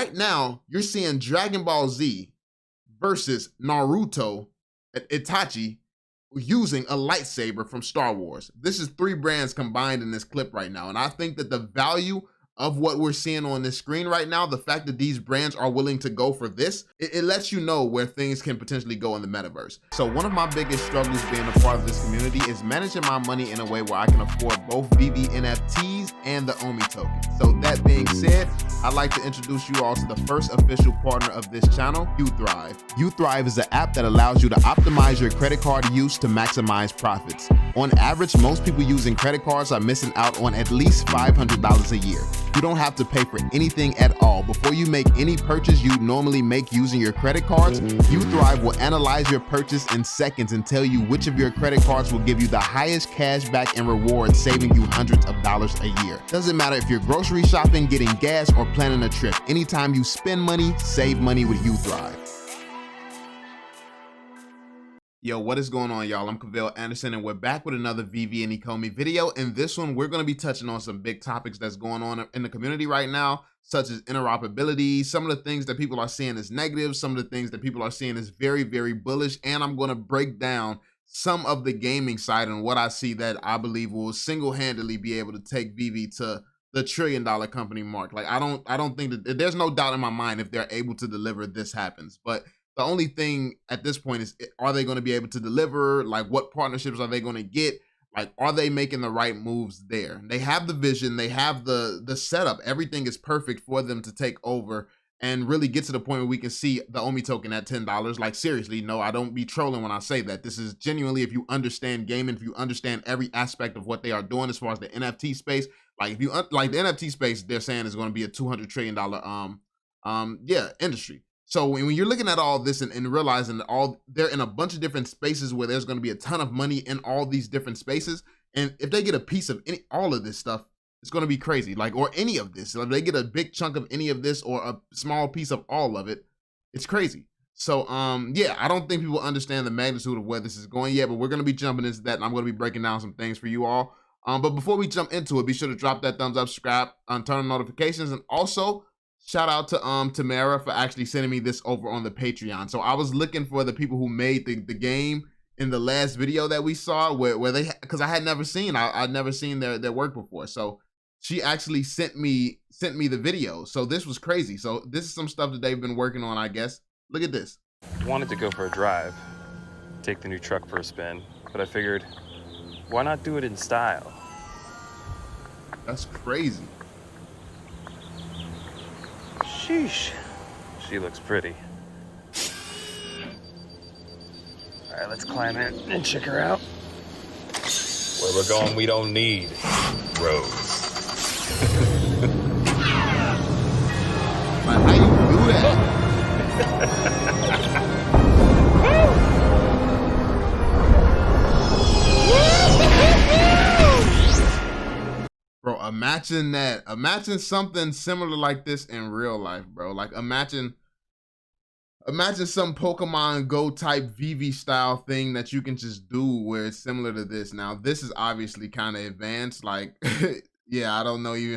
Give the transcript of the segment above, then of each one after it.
right now you're seeing Dragon Ball Z versus Naruto, Itachi, using a lightsaber from Star Wars. This is 3 brands combined in this clip right now. And I think that the value of what we're seeing on this screen right now, the fact that these brands are willing to go for this, it lets you know where things can potentially go in the metaverse. So one of my biggest struggles being a part of this community is managing my money in a way where I can afford both Veve Nfts and the Omi token. So that being said, I'd like to introduce you all to the first official partner of this channel, UThrive. UThrive is an app that allows you to optimize your credit card use to maximize profits. On average, most people using credit cards are missing out on at least $500 a year. You don't have to pay for anything at all. Before you make any purchase you normally make using your credit cards, UThrive will analyze your purchase in seconds and tell you which of your credit cards will give you the highest cash back and rewards, saving you hundreds of dollars a year. Doesn't matter if you're grocery shopping, getting gas, or planning a trip. Anytime you spend money, save money with UThrive. Yo, what is going on, y'all? I'm Cavell Anderson, and we're back with another Veve and Ecomi video. In this one, we're going to be touching on some big topics that's going on in the community right now, such as interoperability, some of the things that people are seeing as negative, some of the things that people are seeing as very, very bullish, and I'm going to break down some of the gaming side and what I see that I believe will single-handedly be able to take Veve to the $1 trillion company mark. Like, I don't think that there's no doubt in my mind if they're able to deliver, this happens. But the only thing at this point is, are they going to be able to deliver? Like, what partnerships are they going to get? Like, are they making the right moves there? They have the vision, they have the setup. Everything is perfect for them to take over and really get to the point where we can see the Omi token at $10. Like, seriously, no, I don't be trolling when I say that. This is genuinely, if you understand gaming, if you understand every aspect of what they are doing as far as the NFT space. Like, if you like the NFT space, they're saying is going to be a $200 trillion industry. So when you're looking at all this and realizing that they're in a bunch of different spaces where there's going to be a ton of money in all these different spaces, and if they get a piece of all of this stuff, it's going to be crazy. Like, or any of this, if they get a big chunk of any of this or a small piece of all of it, it's crazy. So yeah, I don't think people understand the magnitude of where this is going yet, but we're going to be jumping into that, and I'm going to be breaking down some things for you all. But before we jump into it, be sure to drop that thumbs up, subscribe, and turn on notifications, and also shout out to Tamara for actually sending me this over on the Patreon. So I was looking for the people who made the game in the last video that we saw, where they, because I had never seen, I'd never seen their work before. So she actually sent me the video. So this was crazy. So this is some stuff that they've been working on, I guess. Look at this. Wanted to go for a drive, take the new truck for a spin, but I figured, why not do it in style? That's crazy. Sheesh, she looks pretty. All right, let's climb in and check her out. Where we're going, we don't need roads. Like, how you do that? Bro, imagine that. Imagine something similar like this in real life, bro. Like, imagine some Pokemon Go type Veve style thing that you can just do where it's similar to this. Now, this is obviously kind of advanced. Like, yeah, I don't even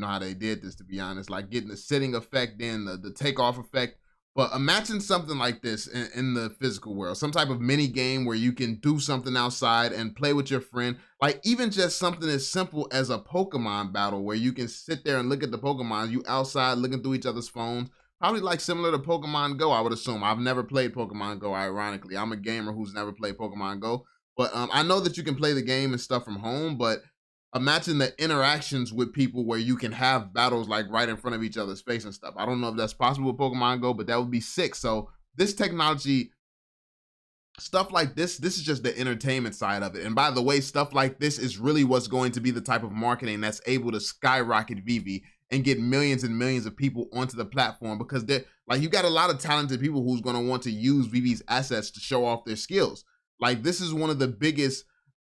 know how they did this, to be honest. Like, getting the sitting effect in, the takeoff effect. But imagine something like this in the physical world, some type of mini game where you can do something outside and play with your friend. Like, even just something as simple as a Pokemon battle where you can sit there and look at the Pokemon, you outside looking through each other's phones. Probably like similar to Pokemon Go, I would assume. I've never played Pokemon Go, ironically. I'm a gamer who's never played Pokemon Go. But I know that you can play the game and stuff from home, but imagine the interactions with people where you can have battles like right in front of each other's face and stuff. I don't know if that's possible with Pokemon Go, but that would be sick. So this technology, stuff like this is just the entertainment side of it. And by the way, stuff like this is really what's going to be the type of marketing that's able to skyrocket Veve and get millions and millions of people onto the platform, because they're like, you got a lot of talented people who's going to want to use Veve's assets to show off their skills. Like, this is one of the biggest.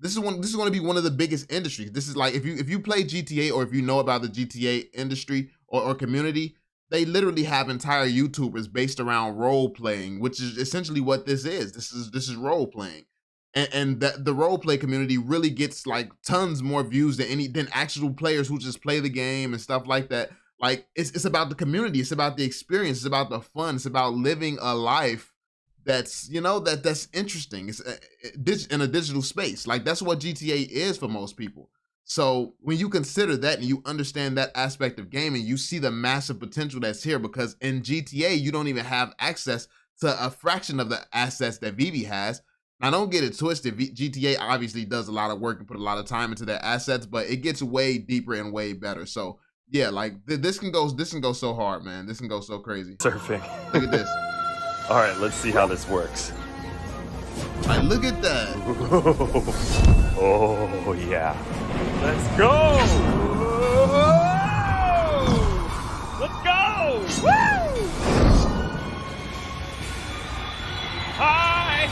This is going to be one of the biggest industries. This is like, if you play GTA, or if you know about the GTA industry or community, they literally have entire YouTubers based around role playing, which is essentially what this is. This is role playing, and the role play community really gets like tons more views than actual players who just play the game and stuff like that. Like it's about the community, it's about the experience, it's about the fun, it's about living a life that's, you know, that's interesting. It's in a digital space. Like that's what GTA is for most people. So when you consider that and you understand that aspect of gaming, you see the massive potential that's here, because in GTA you don't even have access to a fraction of the assets that Veve has. Now don't get it twisted. GTA obviously does a lot of work and put a lot of time into their assets, but it gets way deeper and way better. So yeah, like this can go so hard, man. This can go so crazy. Surfing. Look at this. All right, let's see how this works. Like, look at that. Oh, yeah. Let's go! Let's go! Woo! Hi!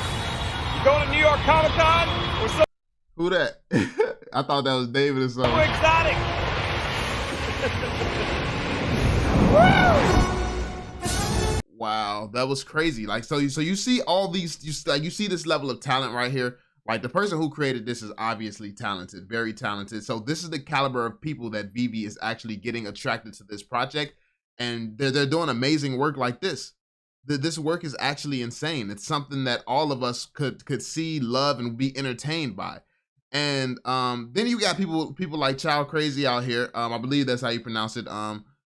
You going to New York Comic Con? We're so Who that? I thought that was David or something. exotic! Woo! Wow, that was crazy. Like, so you see all these, you see this level of talent right here. Like the person who created this is obviously talented, very talented. So this is the caliber of people that Veve is actually getting attracted to this project, and they're doing amazing work like this. This work is actually insane. It's something that all of us could see, love, and be entertained by. And then you got people like Child Crazy out here. I believe that's how you pronounce it.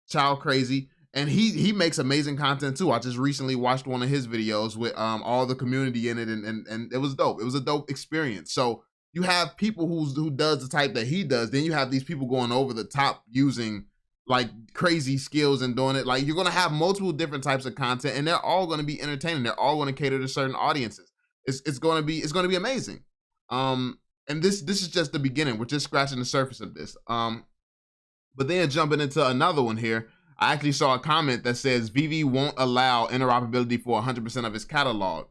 Child Crazy. And he makes amazing content too. I just recently watched one of his videos with all the community in it, and it was dope. It was a dope experience. So you have people who does the type that he does. Then you have these people going over the top using like crazy skills and doing it. Like you're gonna have multiple different types of content, and they're all gonna be entertaining. They're all gonna cater to certain audiences. It's gonna be amazing. And this is just the beginning. We're just scratching the surface of this. But then jumping into another one here. I actually saw a comment that says Veve won't allow interoperability for 100% of its catalog.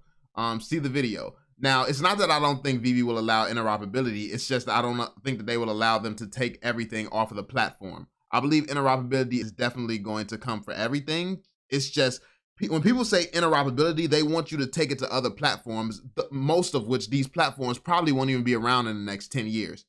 See the video. Now, it's not that I don't think Veve will allow interoperability. It's just that I don't think that they will allow them to take everything off of the platform. I believe interoperability is definitely going to come for everything. It's just when people say interoperability, they want you to take it to other platforms, most of which these platforms probably won't even be around in the next 10 years.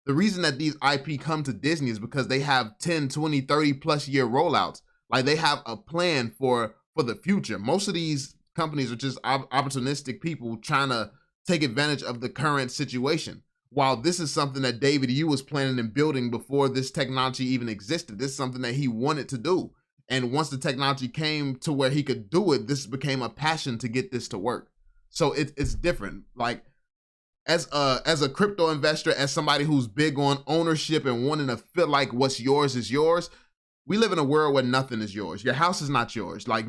The reason that these IP come to Disney is because they have 10, 20, 30 plus year rollouts. Like they have a plan for the future. Most of these companies are just opportunistic people trying to take advantage of the current situation. While this is something that David Yu was planning and building before this technology even existed. This is something that he wanted to do. And once the technology came to where he could do it, this became a passion to get this to work. So it's different. Like, as a crypto investor, as somebody who's big on ownership and wanting to feel like what's yours is yours, we live in a world where nothing is yours. Your house is not yours. Like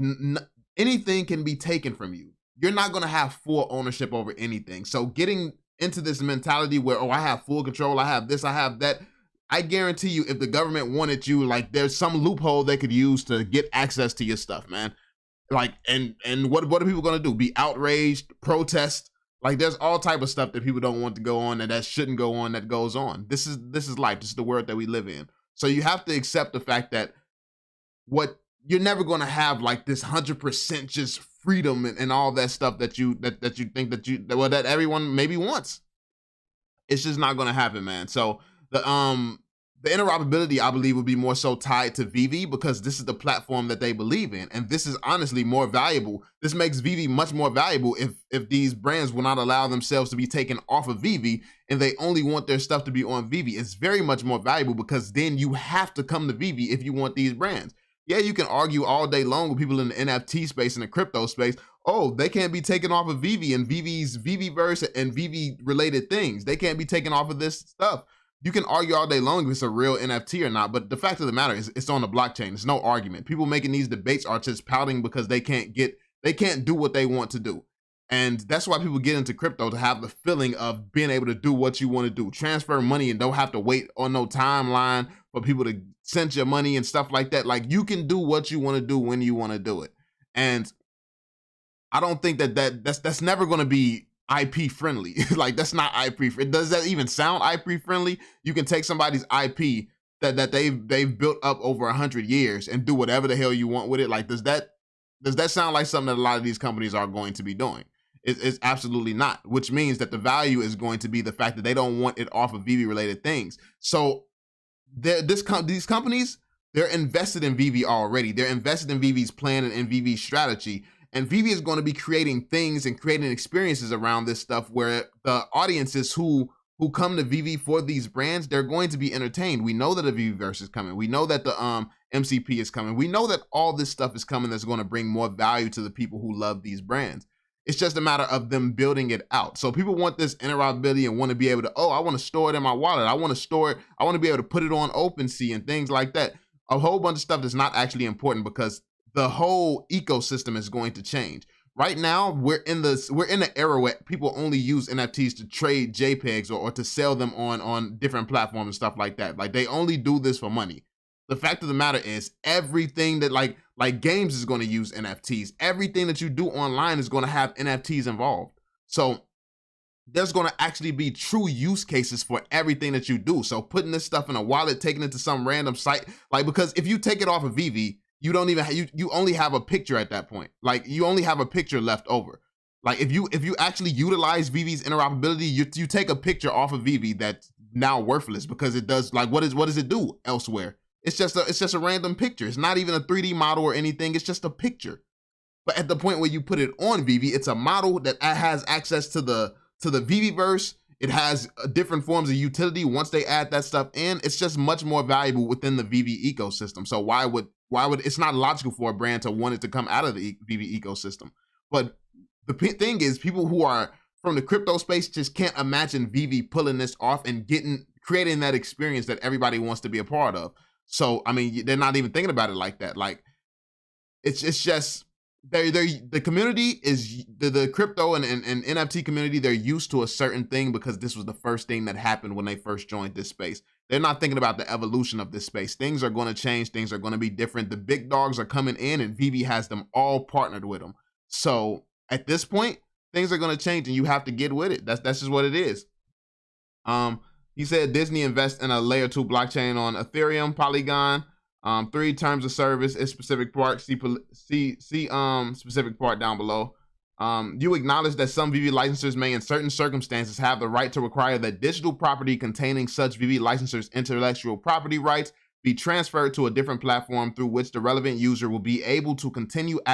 anything can be taken from you. You're not going to have full ownership over anything. So getting into this mentality where, oh, I have full control, I have this, I have that, I guarantee you if the government wanted you, like there's some loophole they could use to get access to your stuff, man. Like, and what are people going to do? Be outraged, protest? Like there's all type of stuff that people don't want to go on and that shouldn't go on that goes on. This is life. This is the world that we live in. So you have to accept the fact that you're never going to have like this 100% just freedom and all that stuff that you think that everyone maybe wants. It's just not going to happen, man. So the interoperability, I believe, will be more so tied to Veve because this is the platform that they believe in. And this is honestly more valuable. This makes Veve much more valuable if these brands will not allow themselves to be taken off of Veve and they only want their stuff to be on Veve. It's very much more valuable because then you have to come to Veve if you want these brands. Yeah, you can argue all day long with people in the NFT space and the crypto space. Oh, they can't be taken off of Veve and Veve's Veveverse and Veve related things. They can't be taken off of this stuff. You can argue all day long if it's a real NFT or not, but the fact of the matter is it's on the blockchain. There's no argument. People making these debates are just pouting because they can't do what they want to do. And that's why people get into crypto, to have the feeling of being able to do what you want to do. Transfer money and don't have to wait on no timeline for people to send your money and stuff like that. Like you can do what you want to do when you want to do it. And I don't think that's never going to be IP friendly. Like that's not IP. Does that even sound IP friendly? You can take somebody's IP that they've built up over 100 years and do whatever the hell you want with it. Like does that sound like something that a lot of these companies are going to be doing? It's absolutely not. Which means that the value is going to be the fact that they don't want it off of Veve related things. So these companies they're invested in Veve already. They're invested in Veve's plan and in Veve's strategy. And Veve is going to be creating things and creating experiences around this stuff where the audiences who come to Veve for these brands, they're going to be entertained. We know that the Veveverse is coming. We know that the MCP is coming. We know that all this stuff is coming that's going to bring more value to the people who love these brands. It's just a matter of them building it out. So people want this interoperability and want to be able to, oh, I want to store it in my wallet. I want to store it. I want to be able to put it on OpenSea and things like that. A whole bunch of stuff that's not actually important because the whole ecosystem is going to change. Right now, we're in the era where people only use NFTs to trade JPEGs or to sell them on different platforms and stuff like that. Like they only do this for money. The fact of the matter is everything that like games is going to use NFTs. Everything that you do online is going to have NFTs involved. So there's going to actually be true use cases for everything that you do. So putting this stuff in a wallet, taking it to some random site, like because if you take it off of Veve, you don't even you only have a picture at that point. Like you only have a picture left over. Like if you actually utilize Veve's interoperability, you take a picture off of Veve that's now worthless because it does like what does it do elsewhere? It's just a random picture. It's not even a 3D model or anything. It's just a picture. But at the point where you put it on Veve, it's a model that has access to the Veveverse. It has different forms of utility. Once they add that stuff in, it's just much more valuable within the Veve ecosystem. So why would it's not logical for a brand to want it to come out of the Veve ecosystem. But the thing is, people who are from the crypto space just can't imagine Veve pulling this off and creating that experience that everybody wants to be a part of. So, I mean, they're not even thinking about it like that. Like, it's just, the community is, the crypto and NFT community, they're used to a certain thing because this was the first thing that happened when they first joined this space. They're not thinking about the evolution of this space. Things are going to change. Things are going to be different. The big dogs are coming in and Veve has them all partnered with them. So, at this point, things are going to change and you have to get with it. That's just what it is. He said Disney invests in a layer 2 blockchain on Ethereum, Polygon, 3 terms of service, is specific part, see specific part down below. You acknowledge that some Veve licensors may in certain circumstances have the right to require that digital property containing such Veve licensors' intellectual property rights be transferred to a different platform through which the relevant user will be able to continue to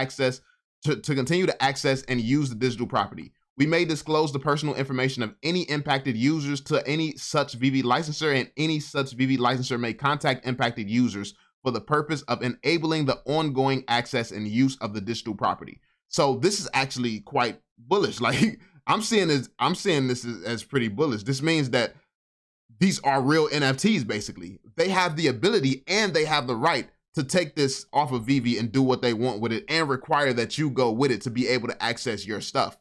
access and use the digital property. We may disclose the personal information of any impacted users to any such Veve licensor, and any such Veve licensor may contact impacted users for the purpose of enabling the ongoing access and use of the digital property. So this is actually quite bullish. Like I'm seeing this as pretty bullish. This means that these are real NFTs, basically. They have the ability and they have the right to take this off of Veve and do what they want with it and require that you go with it to be able to access your stuff.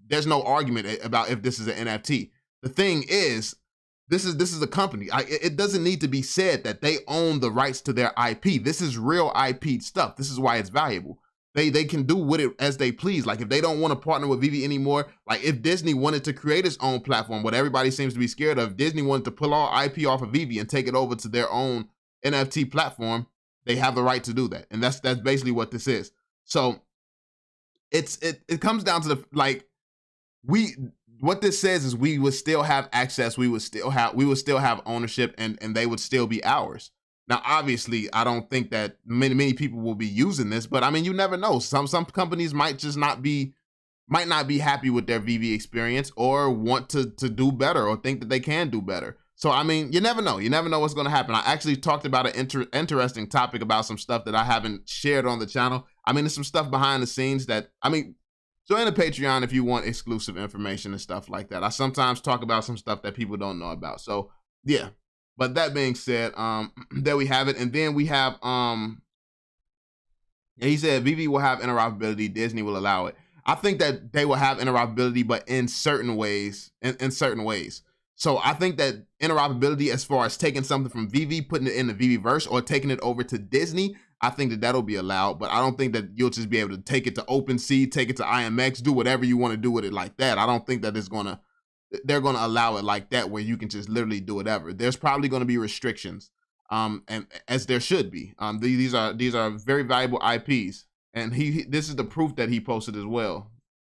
There's no argument about if this is an NFT. The thing is, this is a company. It doesn't need to be said that they own the rights to their IP. This is real IP stuff. This is why it's valuable. They can do with it as they please. Like if they don't want to partner with Veve anymore, like if Disney wanted to create its own platform, what everybody seems to be scared of, Disney wanted to pull all IP off of Veve and take it over to their own NFT platform, they have the right to do that. And that's basically what this is. So it comes down to what this says is we would still have access, we would still have ownership, and they would still be ours. Now, obviously, I don't think that many people will be using this, but I mean, you never know. Some companies might just not be happy with their Veve experience or want to do better or think that they can do better. So, I mean, you never know. You never know what's going to happen. I actually talked about an interesting topic about some stuff that I haven't shared on the channel. I mean, there's some stuff behind the scenes that, I mean, join the Patreon if you want exclusive information and stuff like that. I sometimes talk about some stuff that people don't know about. So, yeah. But that being said, there we have it. And then we have, he said Veve will have interoperability. Disney will allow it. I think that they will have interoperability, but in certain ways, in certain ways. So I think that interoperability, as far as taking something from Veve, putting it in the Veveverse, or taking it over to Disney, I think that that'll be allowed. But I don't think that you'll just be able to take it to OpenSea, take it to IMX, do whatever you want to do with it like that. I don't think that they're going to allow it like that, where you can just literally do whatever. There's probably going to be restrictions, and as there should be. These are very valuable IPs, and this is the proof that he posted as well.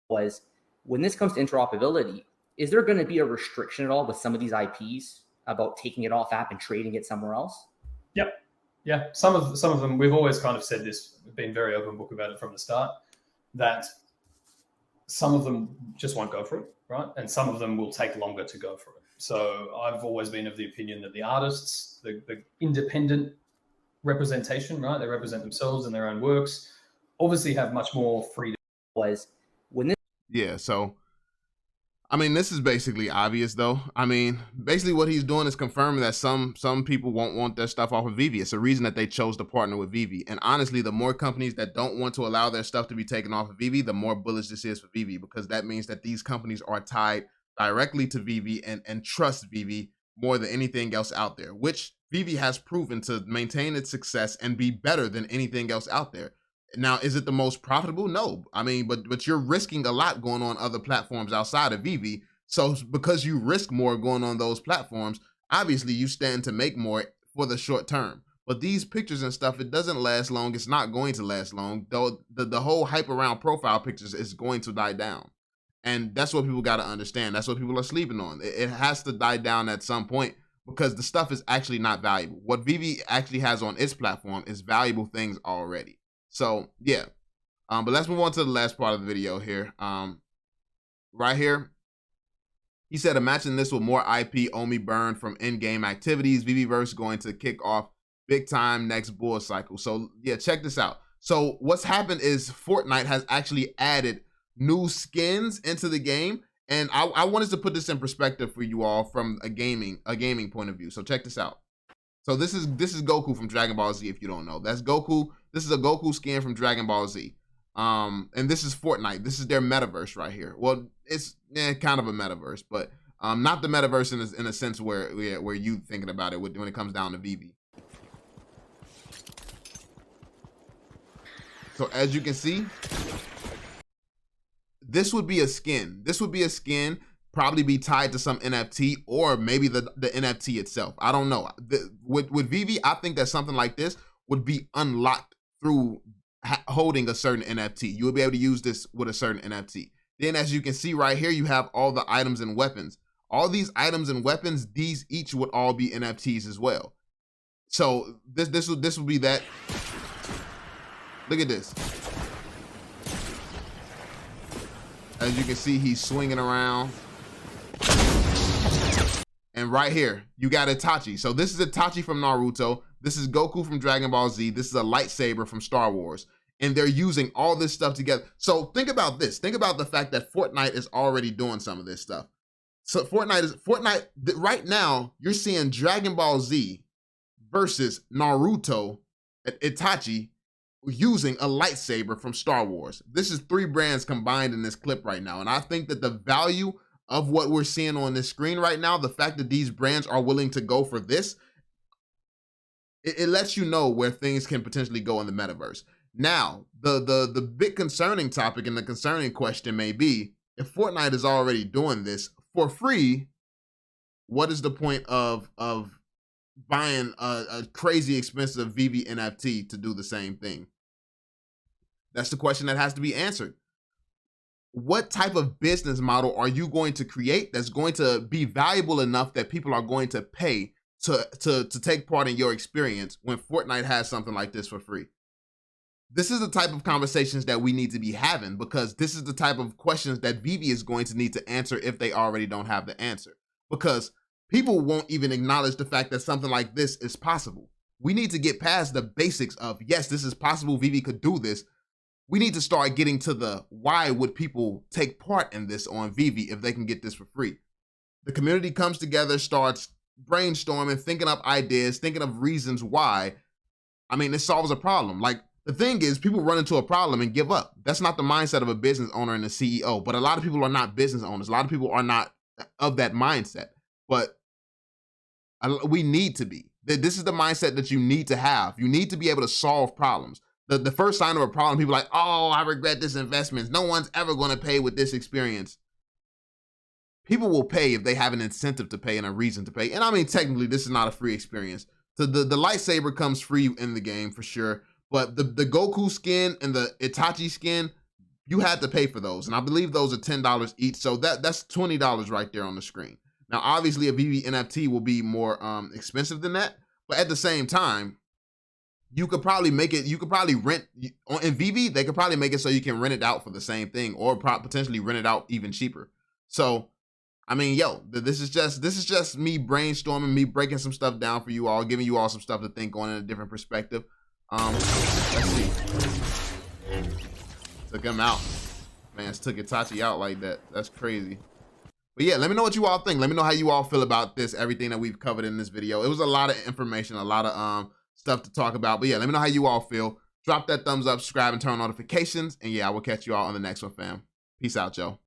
Was when this comes to interoperability, is there going to be a restriction at all with some of these IPs about taking it off app and trading it somewhere else? Yep. Yeah, some of them, we've always kind of said this, we've been very open book about it from the start, that some of them just won't go for it, right? And some of them will take longer to go for it. So I've always been of the opinion that the artists, the independent representation, right? They represent themselves and their own works, obviously have much more freedom. Was when this Yeah, so I mean, this is basically obvious, though. I mean, basically what he's doing is confirming that some people won't want their stuff off of Veve. It's the reason that they chose to partner with Veve. And honestly, the more companies that don't want to allow their stuff to be taken off of Veve, the more bullish this is for Veve, because that means that these companies are tied directly to Veve and trust Veve more than anything else out there, which Veve has proven to maintain its success and be better than anything else out there. Now, is it the most profitable? No. I mean, but you're risking a lot going on other platforms outside of Veve. So because you risk more going on those platforms, obviously you stand to make more for the short term. But these pictures and stuff, it doesn't last long. It's not going to last long. Though the whole hype around profile pictures is going to die down. And that's what people got to understand. That's what people are sleeping on. It has to die down at some point, because the stuff is actually not valuable. What Veve actually has on its platform is valuable things already. So yeah, but let's move on to the last part of the video here. Right here, he said, imagine this with more IP only burned from in-game activities. Veveverse going to kick off big time next bull cycle. So yeah, check this out. So what's happened is Fortnite has actually added new skins into the game. And I wanted to put this in perspective for you all from a gaming point of view. So check this out. So this is Goku from Dragon Ball Z, if you don't know. That's Goku. This is a Goku skin from Dragon Ball Z. And this is Fortnite. This is their metaverse right here. Well, it's kind of a metaverse, but not the metaverse in a sense where you thinking about it when it comes down to Veve. So as you can see, this would be a skin. This would be a skin, probably be tied to some NFT or maybe the NFT itself. I don't know. With Veve, I think that something like this would be unlocked through holding a certain NFT. You would be able to use this with a certain NFT. Then as you can see right here, you have all the items and weapons. All these items and weapons, these each would all be NFTs as well. So this would be that. Look at this. As you can see, he's swinging around. And right here, you got Itachi. So this is Itachi from Naruto. This is Goku from Dragon Ball Z. This is a lightsaber from Star Wars. And they're using all this stuff together. So think about this. Think about the fact that Fortnite is already doing some of this stuff. So Fortnite, right now, you're seeing Dragon Ball Z versus Naruto, Itachi, using a lightsaber from Star Wars. This is 3 brands combined in this clip right now. And I think that the value of what we're seeing on this screen right now, the fact that these brands are willing to go for this, it lets you know where things can potentially go in the metaverse. Now, the big concerning topic and the concerning question may be, if Fortnite is already doing this for free, what is the point of buying a crazy expensive Veve NFT to do the same thing? That's the question that has to be answered. What type of business model are you going to create that's going to be valuable enough that people are going to pay to take part in your experience when Fortnite has something like this for free? This is the type of conversations that we need to be having, because this is the type of questions that Veve is going to need to answer if they already don't have the answer. Because people won't even acknowledge the fact that something like this is possible. We need to get past the basics of, yes, this is possible, Veve could do this. We need to start getting to the why would people take part in this on Veve if they can get this for free. The community comes together, starts brainstorming, thinking up ideas, thinking of reasons why. I mean, it solves a problem. Like, the thing is, people run into a problem and give up. That's not the mindset of a business owner and a CEO, but a lot of people are not business owners. A lot of people are not of that mindset, but we need to be. This is the mindset that you need to have. You need to be able to solve problems. The first sign of a problem, people are like, oh, I regret this investment. No one's ever going to pay with this experience. People will pay if they have an incentive to pay and a reason to pay. And I mean, technically, this is not a free experience. So the lightsaber comes free in the game for sure. But the Goku skin and the Itachi skin, you had to pay for those. And I believe those are $10 each. So that's $20 right there on the screen. Now, obviously, a Veve NFT will be more expensive than that. But at the same time, you could probably make it, you could probably rent, in Veve, they could probably make it so you can rent it out for the same thing, or potentially rent it out even cheaper. So, I mean, yo, this is just me brainstorming, me breaking some stuff down for you all, giving you all some stuff to think on in a different perspective. Let's see. Took him out. Man, took Itachi out like that. That's crazy. But yeah, let me know what you all think. Let me know how you all feel about this, everything that we've covered in this video. It was a lot of information, a lot of stuff to talk about. But yeah, let me know how you all feel. Drop that thumbs up, subscribe, and turn on notifications. And yeah, I will catch you all on the next one, fam. Peace out, yo.